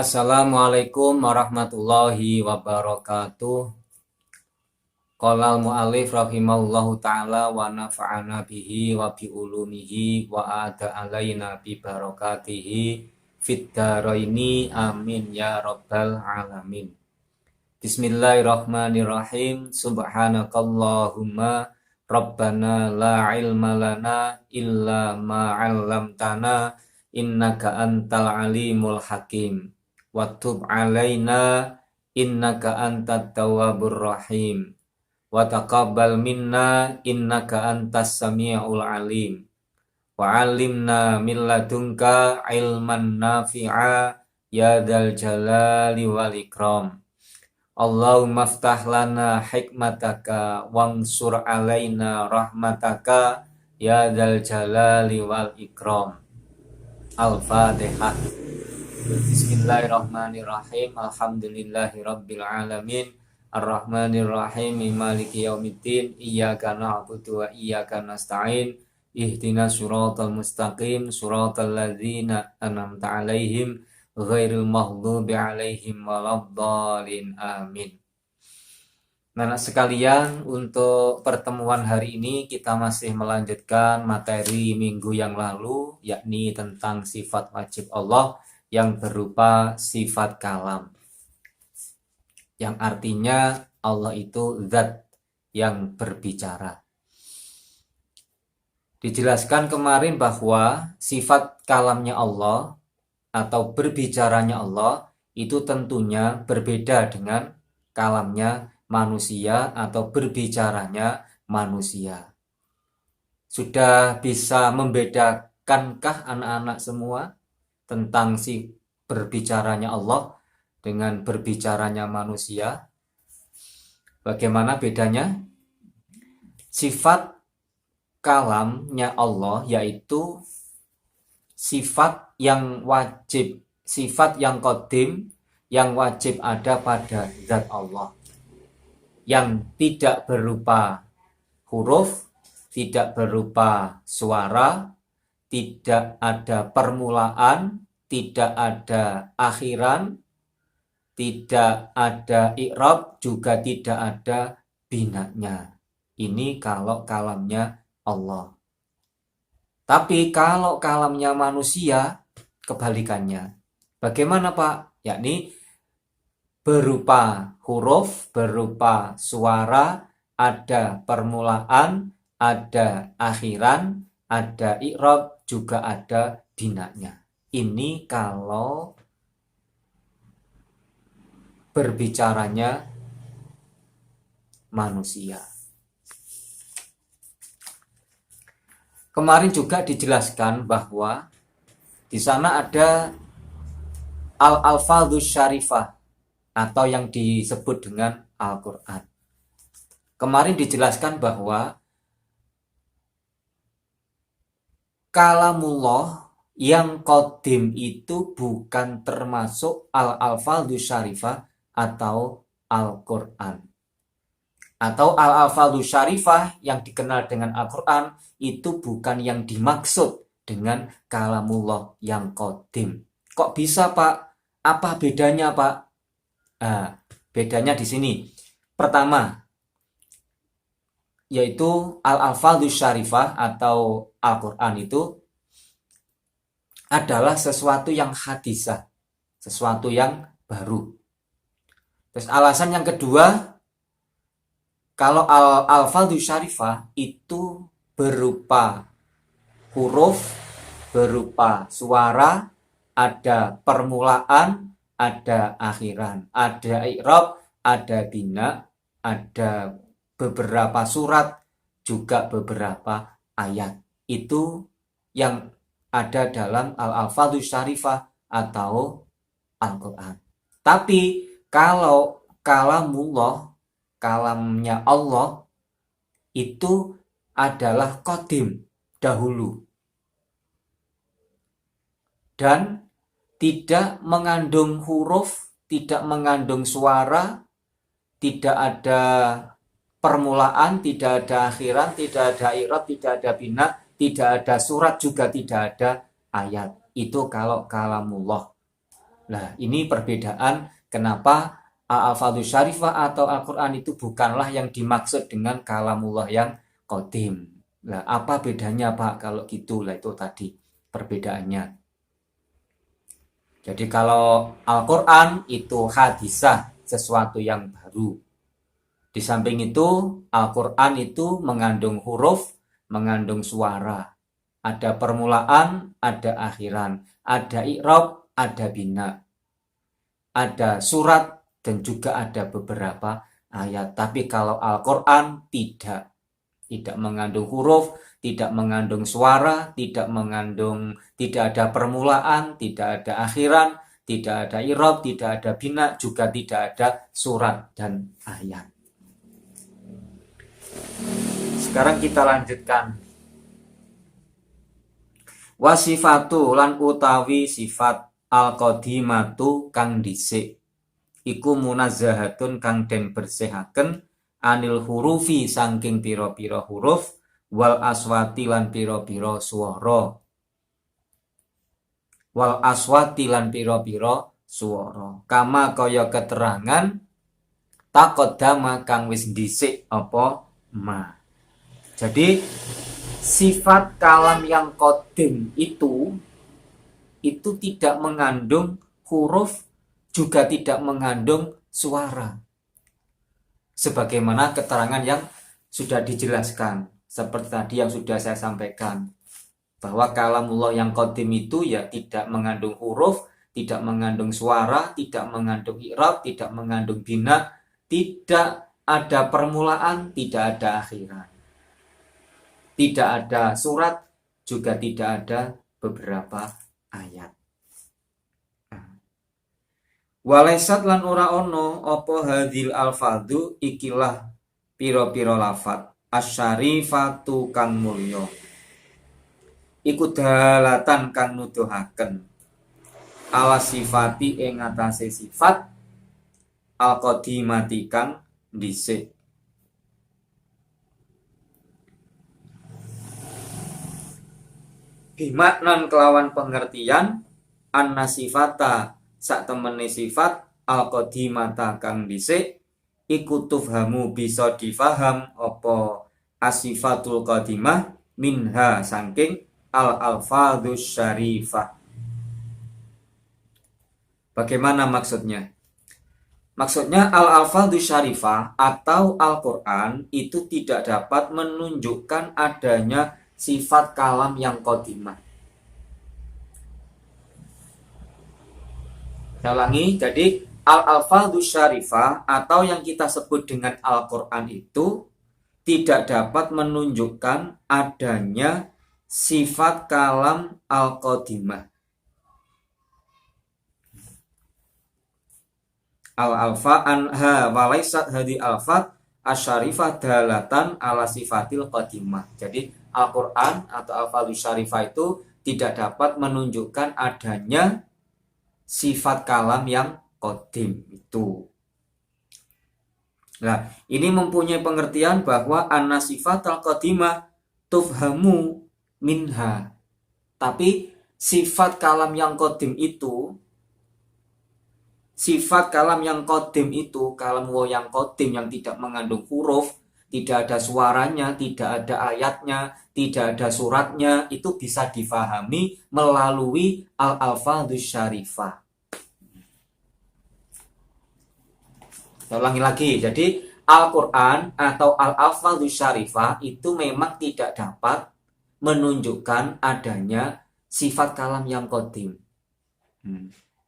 Assalamualaikum warahmatullahi wabarakatuh. Qala al-mu'allif rahimahullahu ta'ala wa nafa'ana bihi wa bi ulumihi wa ada alaina bi barakatihi fid dharaini amin ya rabbal alamin. Bismillahirrahmanirrahim. Subhanakallahumma rabbana la ilma lana illa ma 'allamtana innaka antal alimul hakim. Wa tub alaina innaka antat tawwabur rahim. Wa taqabbal minna innaka antas samiul alim. Wa 'allimna min ladunka ilman nafi'a ya dzal jalali wal ikram. Allahumma ftah lana hikmataka wansur alaina rahmataka ya dzal jalali wal ikram. Al-Fatihah. Bismillahirrahmanirrahim. Alhamdulillahi rabbil alamin. Ar-Rahmanirrahim. Maliki yaumiddin. Iyyaka na'budu wa iyyaka nasta'in. Ihdinas siratal mustaqim. Siratal ladzina an'amta 'alaihim ghairil maghdubi 'alaihim waladdallin. Amin. Anak sekalian, untuk pertemuan hari ini kita masih melanjutkan materi minggu yang lalu, yakni tentang sifat wajib Allah yang berupa sifat kalam, yang artinya Allah itu zat yang berbicara. Dijelaskan kemarin bahwa sifat kalamnya Allah atau berbicaranya Allah itu tentunya berbeda dengan kalamnya manusia atau berbicaranya manusia. Sudah bisa membedakankah anak-anak semua tentang si berbicaranya Allah dengan berbicaranya manusia? Bagaimana bedanya? Sifat kalamnya Allah yaitu sifat yang wajib, sifat yang qadim, yang wajib ada pada zat Allah, yang tidak berupa huruf, tidak berupa suara, tidak ada permulaan, tidak ada akhiran, tidak ada i'rab, juga tidak ada binanya. Ini kalau kalamnya Allah. Tapi kalau kalamnya manusia, kebalikannya. Bagaimana Pak? Yakni berupa huruf, berupa suara, ada permulaan, ada akhiran, ada i'rab, juga ada binanya. Ini kalau berbicaranya manusia. Kemarin juga dijelaskan bahwa di sana ada al-alfadzus syarifah atau yang disebut dengan Al-Quran. Kemarin dijelaskan bahwa kalamullah yang qadim itu bukan termasuk al-alfadzus syarifah atau Al-Quran. Atau al-alfadzus syarifah yang dikenal dengan Al-Quran itu bukan yang dimaksud dengan kalamullah yang qadim. Kok bisa Pak? Apa bedanya Pak? Bedanya di sini. Pertama, yaitu al-alfadzus syarifah atau Al-Quran itu adalah sesuatu yang hadisah, sesuatu yang baru. Terus alasan yang kedua, kalau al-alfadzus syarifah itu berupa huruf, berupa suara, ada permulaan, ada akhiran, ada i'rab, ada bina, ada beberapa surat, juga beberapa ayat. Itu yang ada dalam al-alfadzus syarifah atau Al-Quran. Tapi kalau kalamullah, kalamnya Allah, itu adalah qadim, dahulu, dan tidak mengandung huruf, tidak mengandung suara, tidak ada permulaan, tidak ada akhiran, tidak ada i'rab, tidak ada bina, tidak ada surat, juga tidak ada ayat. Itu kalau kalamullah. Nah, ini perbedaan kenapa al-alfadzus syarifah atau Al-Quran itu bukanlah yang dimaksud dengan kalamullah yang qadim. Nah, apa bedanya Pak kalau gitu? Lah itu tadi perbedaannya. Jadi kalau Al-Quran itu hadisah, sesuatu yang baru. Di samping itu, Al-Quran itu mengandung huruf, mengandung suara. Ada permulaan, ada akhiran. Ada i'rab, ada bina. Ada surat, dan juga ada beberapa ayat. Tapi kalau Al-Quran tidak. Tidak mengandung huruf, tidak mengandung suara, tidak ada permulaan, tidak ada akhiran, tidak ada i'rab, tidak ada bina, juga tidak ada surat dan ayat. Sekarang kita lanjutkan. Wasifatu lan utawi sifat al-qadimatu kang dhisik iku munazzahatun kang den bersihaken anil hurufi saking pira-pira huruf wal aswati lan pira-pira swara. Wal aswati lan pira-pira swara. Kama kaya keterangan taqaddama kang wis dhisik apa ma. Jadi sifat kalam yang qadim itu tidak mengandung huruf, juga tidak mengandung suara. Sebagaimana keterangan yang sudah dijelaskan, seperti tadi yang sudah saya sampaikan, bahwa kalamullah yang qadim itu ya tidak mengandung huruf, tidak mengandung suara, tidak mengandung i'rab, tidak mengandung bina, tidak ada permulaan, tidak ada akhiran. Tidak ada surat, juga tidak ada beberapa ayat. Walaisat lan ora ono apa hadil alfadhu ikilah piro-piro lafat asyarifatu kang mulya. Iku dalatan kang nuduhaken ala sifati ing atase sifat al-qadimati kang dhisik. Bimaknan kelawan pengertian anna sifata sak temene sifat al-qadimata kang dhisik iku tufhamu bisa difaham apa asifatul qadimah minha saking al-alfadzus syarifah. Bagaimana maksudnya? Maksudnya al-alfadzus syarifah atau Al-Quran itu tidak dapat menunjukkan adanya sifat kalam yang qadimah. Saya ulangi, jadi al-alfadzus syarifah atau yang kita sebut dengan Al-Quran itu tidak dapat menunjukkan adanya sifat kalam al-qadimah. Al-alfa anha walaisat hadi alfat asyarifah dalatan ala sifatil qadimah. Jadi Al-Quran atau al-alfadzus syarifah itu tidak dapat menunjukkan adanya sifat kalam yang qadim itu. Nah, ini mempunyai pengertian bahwa anna sifat al-qadimah tufhamu minha. Tapi sifat kalam yang qadim itu, kalam yang qadim yang tidak mengandung huruf, tidak ada suaranya, tidak ada ayatnya, tidak ada suratnya, itu bisa difahami melalui al-alfadzus syarifah. Saya ulangi lagi, jadi Al-Quran atau al-alfadzus syarifah itu memang tidak dapat menunjukkan adanya sifat kalam yang qadim.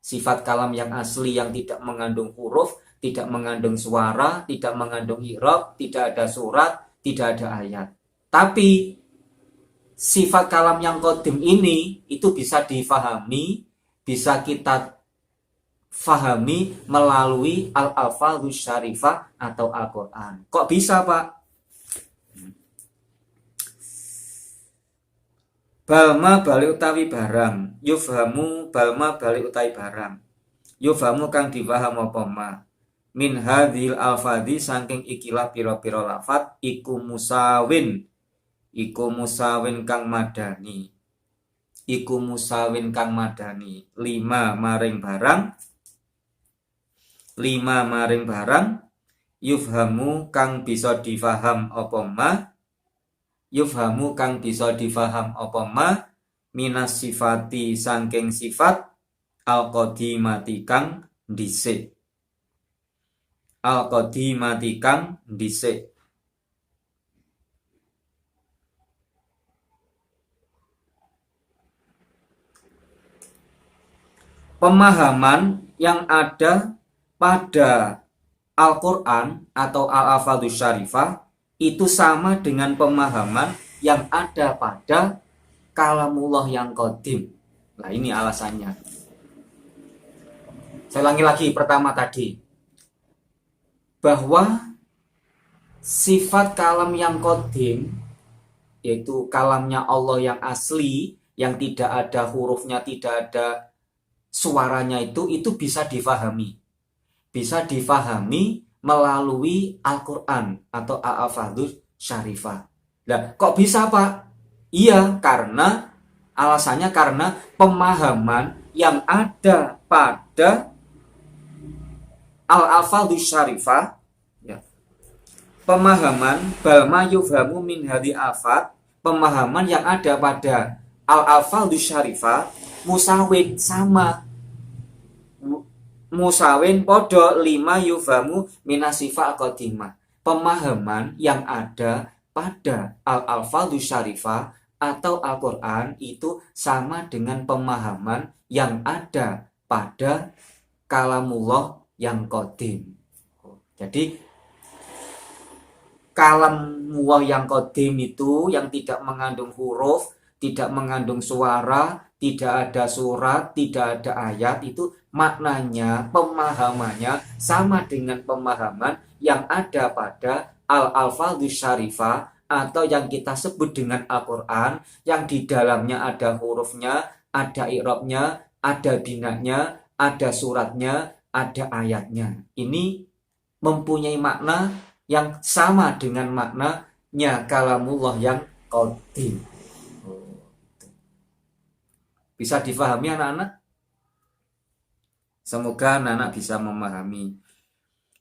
Sifat kalam yang asli yang tidak mengandung huruf, tidak mengandung suara, tidak mengandung i'rab, tidak ada surat, tidak ada ayat. Tapi sifat kalam yang qadim ini itu bisa difahami, bisa kita fahami melalui al-alfadzus syarifah atau Al-Quran. Kok bisa, Pak? Balma bali utawi barang, yufhamu balma bali utawi barang. Yufhamu kang difaham apa ma. Min hadhil alfadhi saking ikilah pira-pira lafat iku musawin kang madani. iku musawin kang madani lima maring barang yufhamu kang bisa difaham apa ma minas sifati sangking sifat al-qadimati kang dhisik. Pemahaman yang ada pada Al-Quran atau Al-Alfadzus Syarifah itu sama dengan pemahaman yang ada pada kalamullah yang qadim. Nah, ini alasannya. Saya ulangi lagi pertama tadi, bahwa sifat kalam yang qadim, yaitu kalamnya Allah yang asli, yang tidak ada hurufnya, tidak ada suaranya, itu bisa difahami. Bisa difahami melalui Al-Quran atau Al-Alfadzus Syarifah. Nah, kok bisa, Pak? Iya, karena alasannya karena pemahaman yang ada pada Al-Alfadzus Syarifah, ya, pemahaman balma yufhamu min hadhi afat, pemahaman yang ada pada Al-Alfadzus Syarifah musawin sama, musawin podo lima yufhamu minasifat qadimah. Pemahaman yang ada pada Al-Alfadzus Syarifah atau Al-Quran itu sama dengan pemahaman yang ada pada kalamullah yang qadim. Jadi kalamullah yang qadim itu yang tidak mengandung huruf, tidak mengandung suara, tidak ada surat, tidak ada ayat, itu maknanya, pemahamannya sama dengan pemahaman yang ada pada Al-Alfadzus Syarifah atau yang kita sebut dengan Al-Quran, yang di dalamnya ada hurufnya, ada i'rabnya, ada binanya, ada suratnya, ada ayatnya. Ini mempunyai makna yang sama dengan maknanya kalamullah yang qadim. Bisa difahami anak-anak? Semoga anak-anak bisa memahami.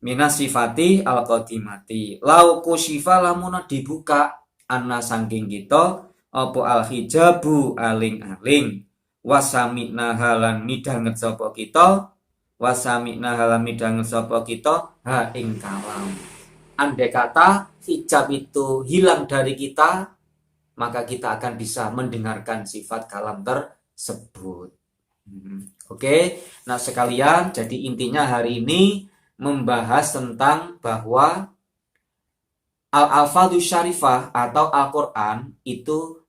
Minas sifati al-qadimati. Lau kusyifa lamuna dibuka anna sangking kita apa al-hijabu aling-aling. Wasamikna halan midanget sapa kita. Wasamikna halan midanget sapa kita ha ing kalam. Andai kata hijab itu hilang dari kita, maka kita akan bisa mendengarkan sifat kalam tersebut. Oke, nah sekalian, jadi intinya hari ini membahas tentang bahwa Al-Alfadzus Syarifah atau Al-Quran itu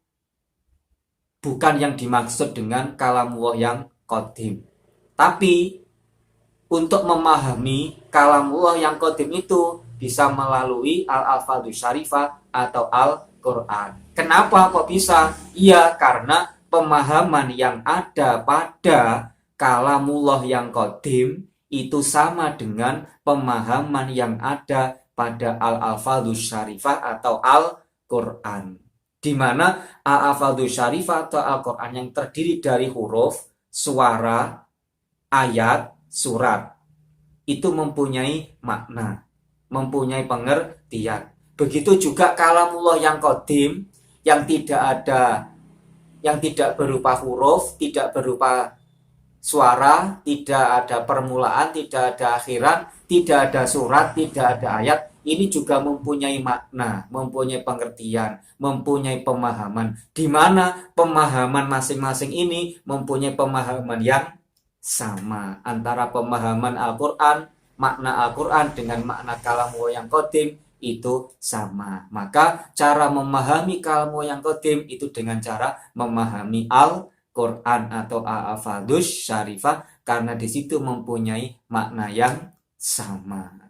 bukan yang dimaksud dengan kalamullah yang qadim. Tapi untuk memahami kalamullah yang qadim itu bisa melalui Al-Alfadzus Syarifah atau Al-Quran. Kenapa kok bisa? Iya, karena pemahaman yang ada pada kalamullah yang qadim itu sama dengan pemahaman yang ada pada Al-Alfadzus Syarifah atau Al-Quran. Di mana Al-Alfadzus Syarifah atau Al-Quran yang terdiri dari huruf, suara, ayat, surat, itu mempunyai makna, mempunyai pengertian. Begitu juga kalamullah yang qadim, yang tidak berupa huruf, tidak berupa suara, tidak ada permulaan, tidak ada akhiran, tidak ada surat, tidak ada ayat. Ini juga mempunyai makna, mempunyai pengertian, mempunyai pemahaman. Di mana pemahaman masing-masing ini mempunyai pemahaman yang sama. Antara pemahaman Al-Quran, makna Al-Quran dengan makna kalamullah yang qadim itu sama. Maka cara memahami kalamullah yang qadim itu dengan cara memahami Al-Quran atau Al-Alfadzus Syarifah, karena di situ mempunyai makna yang sama.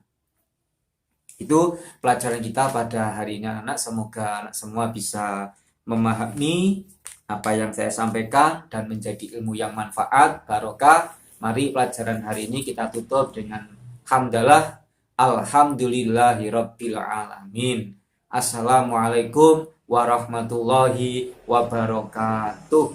Itu pelajaran kita pada hari ini anak. Semoga anak semua bisa memahami apa yang saya sampaikan dan menjadi ilmu yang manfaat, barokah. Mari pelajaran hari ini kita tutup dengan hamdalah. Alhamdulillahirabbil alamin. Assalamualaikum warahmatullahi wabarakatuh.